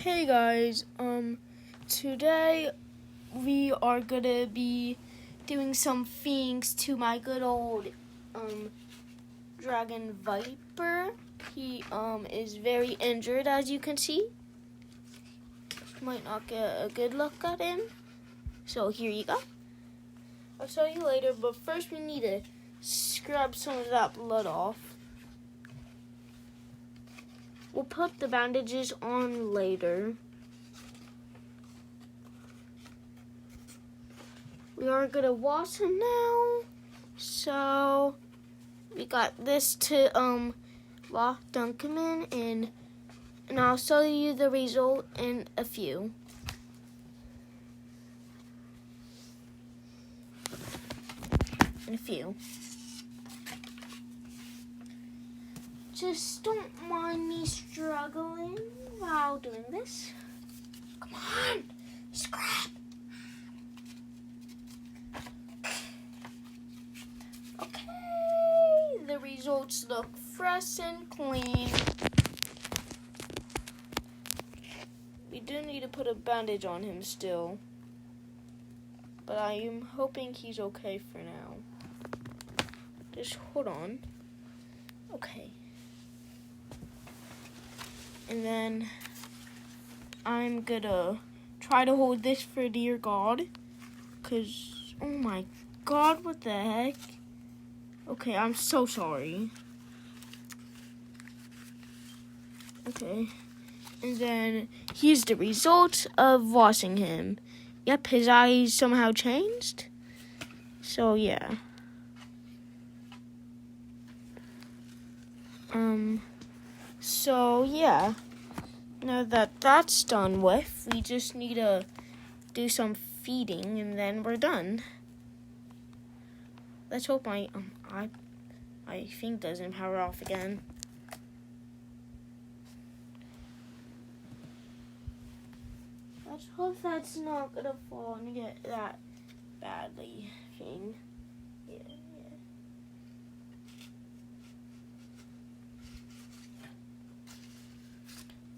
Hey guys, today we are gonna be doing some things to my good old, Dragon Viper. He, is very injured, as you can see. Might not get a good look at him. So here you go. I'll show you later, but first we need to scrub some of that blood off. We'll put the bandages on later. We are gonna wash him now. So we got this to dunk him in, and I'll show you the result in a few. Just don't mind me struggling while doing this. Come on, scrap. Okay, the results look fresh and clean. We do need to put a bandage on him still, but I am hoping he's okay for now. Just hold on. Okay. And then I'm gonna try to hold this for dear God. Cause, oh my God, what the heck? Okay, I'm so sorry. Okay. And then here's the result of washing him. Yep, his eyes somehow changed. So, yeah. So, yeah. Now that that's done with, we just need to do some feeding, and then we're done. Let's hope my thing doesn't power off again. Let's hope that's not gonna fall and get that badly thing. Yeah.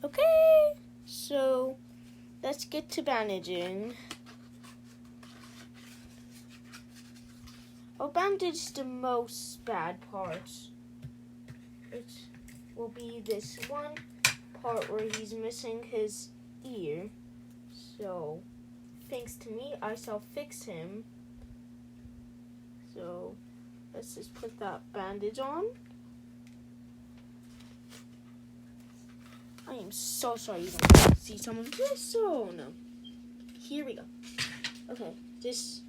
Okay, so let's get to bandaging. I'll bandage the most bad parts. It will be this one part where he's missing his ear. So, thanks to me, I shall fix him. So, let's just put that bandage on. I am so sorry you don't see some of this. Oh no. Here we go. Okay,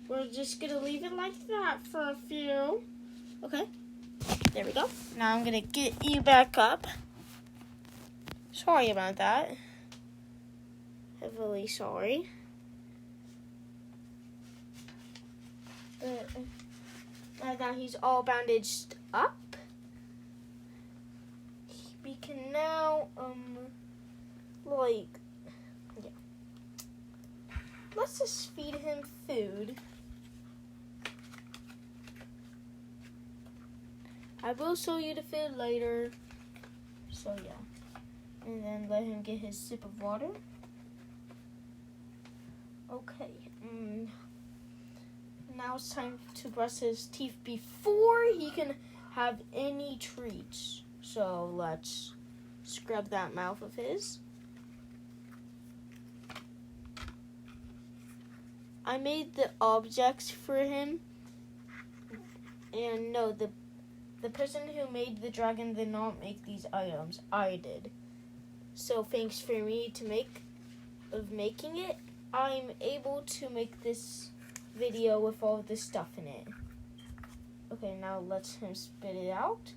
we're just gonna leave it like that for a few. Okay, there we go. Now I'm gonna get you back up. Sorry about that. Heavily sorry. But now that he's all bandaged up, we can now, let's just feed him food. I will show you the food later. So, yeah. And then let him get his sip of water. Okay. Now it's time to brush his teeth before he can have any treats. So let's scrub that mouth of his. I made the objects for him. And no, the person who made the dragon did not make these items. I did. So thanks for me making it, I'm able to make this video with all the stuff in it. Okay, now let him spit it out.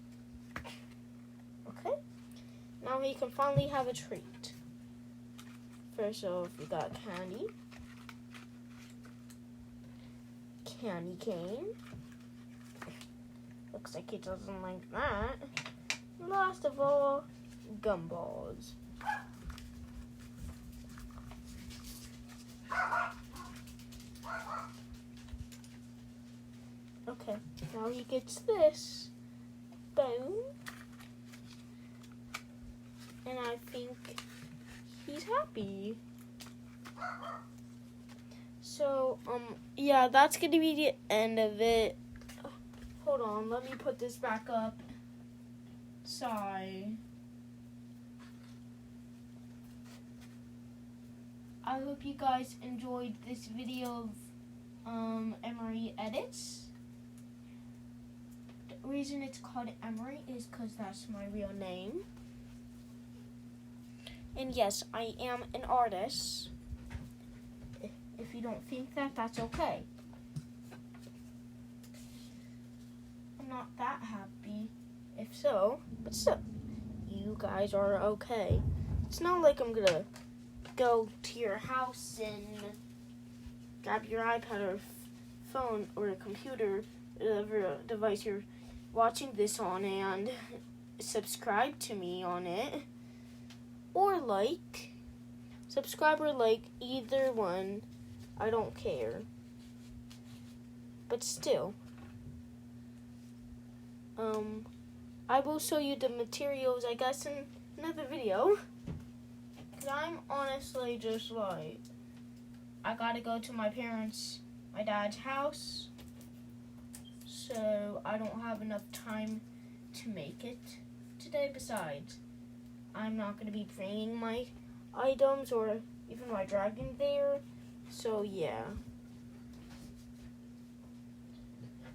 Okay, now he can finally have a treat. First off, we got candy cane. Looks like he doesn't like that. Last of all, gumballs. Okay, now he gets this. Boom. And I think he he's happy. So, yeah, that's going to be the end of it. Hold on, let me put this back up. Sorry. I hope you guys enjoyed this video of Emery Edits. The reason it's called Emery is because that's my real name. And yes, I am an artist. If you don't think that, that's okay. I'm not that happy, if so, but still, you guys are okay. It's not like I'm gonna go to your house and grab your iPad or phone or a computer, whatever device you're watching this on, and subscribe to me on it. Or subscribe or like, either one. I don't care. But still, I will show you the materials, I guess, in another video. Cause I'm honestly just like, I gotta go to my dad's house. So I don't have enough time to make it today. Besides, I'm not gonna be bringing my items or even my dragon there. So yeah,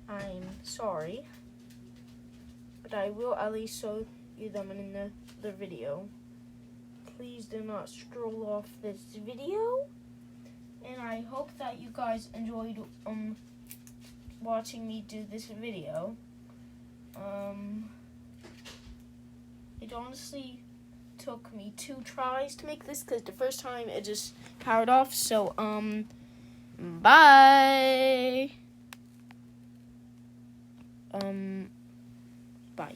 I'm sorry, but I will at least show you them in the video. Please do not scroll off this video, and I hope that you guys enjoyed watching me do this video. It honestly took me 2 tries to make this because the first time it just powered off. So bye. Bye.